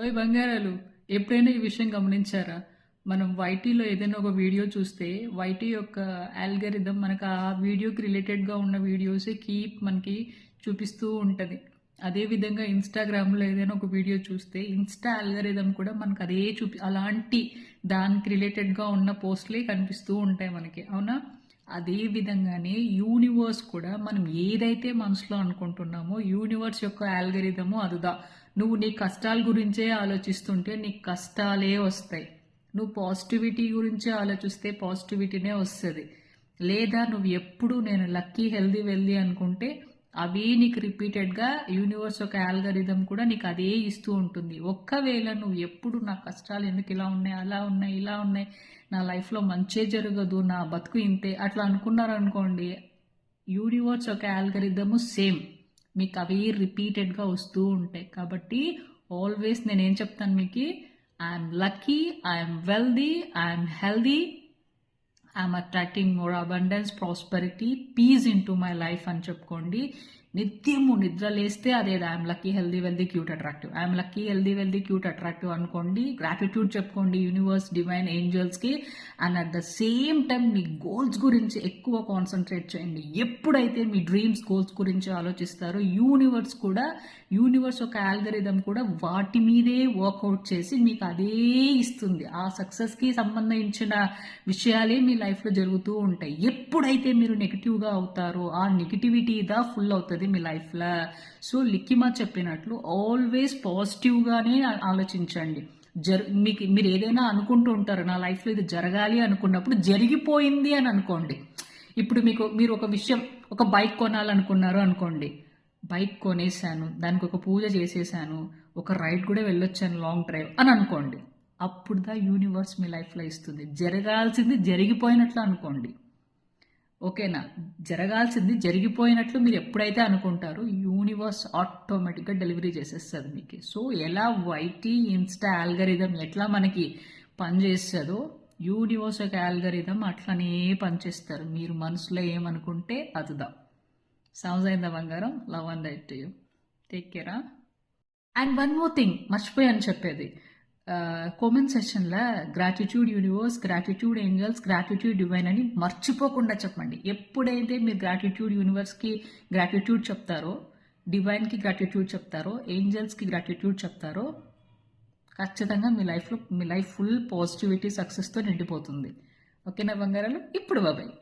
ఓయ్ బంగారాలు, ఎప్పుడైనా ఈ విషయం గమనించారా? మనం వైటీలో ఏదైనా ఒక వీడియో చూస్తే వైటీ యొక్క ఆల్గరిథం మనకు ఆ వీడియోకి రిలేటెడ్గా ఉన్న వీడియోసే మనకి చూపిస్తూ ఉంటుంది. అదేవిధంగా ఇన్స్టాగ్రామ్లో ఏదైనా ఒక వీడియో చూస్తే ఇన్స్టా ఆల్గరిథం కూడా మనకు అదే అలాంటి దానికి రిలేటెడ్గా ఉన్న పోస్ట్లే కనిపిస్తూ ఉంటాయి మనకి, అవునా? అదే విధంగానే యూనివర్స్ కూడా మనం ఏదైతే మనసులో అనుకుంటున్నామో యూనివర్స్ యొక్క ఆల్గరిథము అదుదా. నువ్వు నీ కష్టాల గురించే ఆలోచిస్తుంటే నీకు కష్టాలే వస్తాయి. నువ్వు పాజిటివిటీ గురించే ఆలోచిస్తే పాజిటివిటీనే వస్తుంది. లేదా నువ్వు ఎప్పుడు నేను లక్కీ హెల్దీ వెల్దీ అనుకుంటే అవే నీకు రిపీటెడ్గా యూనివర్స్ యొక్క ఆల్గరిథం కూడా నీకు అదే ఇస్తూ ఉంటుంది. ఒక్కవేళ నువ్వు ఎప్పుడు నా కష్టాలు ఎందుకు ఇలా ఉన్నాయి, అలా ఉన్నాయి, ఇలా ఉన్నాయి, నా లైఫ్లో మంచే జరగదు, నా బతుకు ఇంతే అట్లా అనుకున్నారనుకోండి, యూనివర్స్ యొక్క ఆల్గరిథము సేమ్ మీకు అవి రిపీటెడ్గా వస్తూ ఉంటాయి. కాబట్టి ఆల్వేస్ నేనేం చెప్తాను మీకు, I'm lucky, I'm wealthy, I'm healthy, I'm attracting more abundance, prosperity, peace into my life అని చెప్పుకోండి. నిత్యము నిద్ర లేస్తే అదే I'm lucky healthy wealthy cute attractive, I'm lucky healthy wealthy cute attractive అనుకోండి. గ్రాటిట్యూడ్ చెప్పుకోండి యూనివర్స్, డివైన్ ఏంజల్స్కి. And at the same time మీ గోల్స్ గురించి ఎక్కువ కాన్సన్ట్రేట్ చేయండి. ఎప్పుడైతే మీ డ్రీమ్స్ గోల్స్ గురించి ఆలోచిస్తారో యూనివర్స్ ఒక ఆల్గరిథం కూడా వాటి మీదే వర్కౌట్ చేసి మీకు అదే ఇస్తుంది. ఆ సక్సెస్కి సంబంధించిన విషయాలే మీ లైఫ్లో జరుగుతూ ఉంటాయి. ఎప్పుడైతే మీరు నెగిటివ్గా అవుతారో ఆ నెగిటివిటీ ఫుల్ అవుతుంది మీ లైఫ్లో. సో లిక్కిమా చెప్పినట్లు ఆల్వేస్ పాజిటివ్గానే ఆలోచించండి. మీరు ఏదైనా అనుకుంటూ ఉంటారు, నా లైఫ్లో ఇది జరగాలి అనుకున్నప్పుడు జరిగిపోయింది అని అనుకోండి. ఇప్పుడు మీరు ఒక విషయం, ఒక బైక్ కొనాలనుకున్నారు అనుకోండి, బైక్ కొనేసాను, దానికి ఒక పూజ చేసేసాను, ఒక రైడ్ కూడా వెళ్ళొచ్చాను, లాంగ్ డ్రైవ్ అని అనుకోండి. అప్పుడు యూనివర్స్ మీ లైఫ్లో ఇస్తుంది. జరగాల్సింది జరిగిపోయినట్లు అనుకోండి, ఓకేనా? జరగాల్సింది జరిగిపోయినట్లు మీరు ఎప్పుడైతే అనుకుంటారో యూనివర్స్ ఆటోమేటిక్గా డెలివరీ చేసేస్తుంది మీకు. సో ఎలా వైటీ ఇన్స్టా ఆల్గరిథం ఎట్లా మనకి పనిచేస్తుందో యూనివర్స్ యొక్క ఆల్గరిథం అట్లనే పనిచేస్తారు. మీరు మనసులో ఏమనుకుంటే అదుదా. సౌండ్స్ అయిందా బంగారం? Love and light to you. Take కేరా. అండ్ వన్ మోర్ థింగ్ మర్చిపోయాను చెప్పేది. కామెంట్ సెషన్లో gratitude universe, gratitude angels, gratitude divine అని మర్చిపోకుండా చెప్పండి. ఎప్పుడైతే మీరు గ్రాటిట్యూడ్ యూనివర్స్కి గ్రాటిట్యూడ్ చెప్తారో, డివైన్కి గ్రాటిట్యూడ్ చెప్తారో, ఏంజల్స్కి గ్రాటిట్యూడ్ చెప్తారో, ఖచ్చితంగా మీ లైఫ్ ఫుల్ పాజిటివిటీ సక్సెస్తో నిండిపోతుంది. ఓకేనా బంగారాలు? ఇప్పుడు బాబాయ్.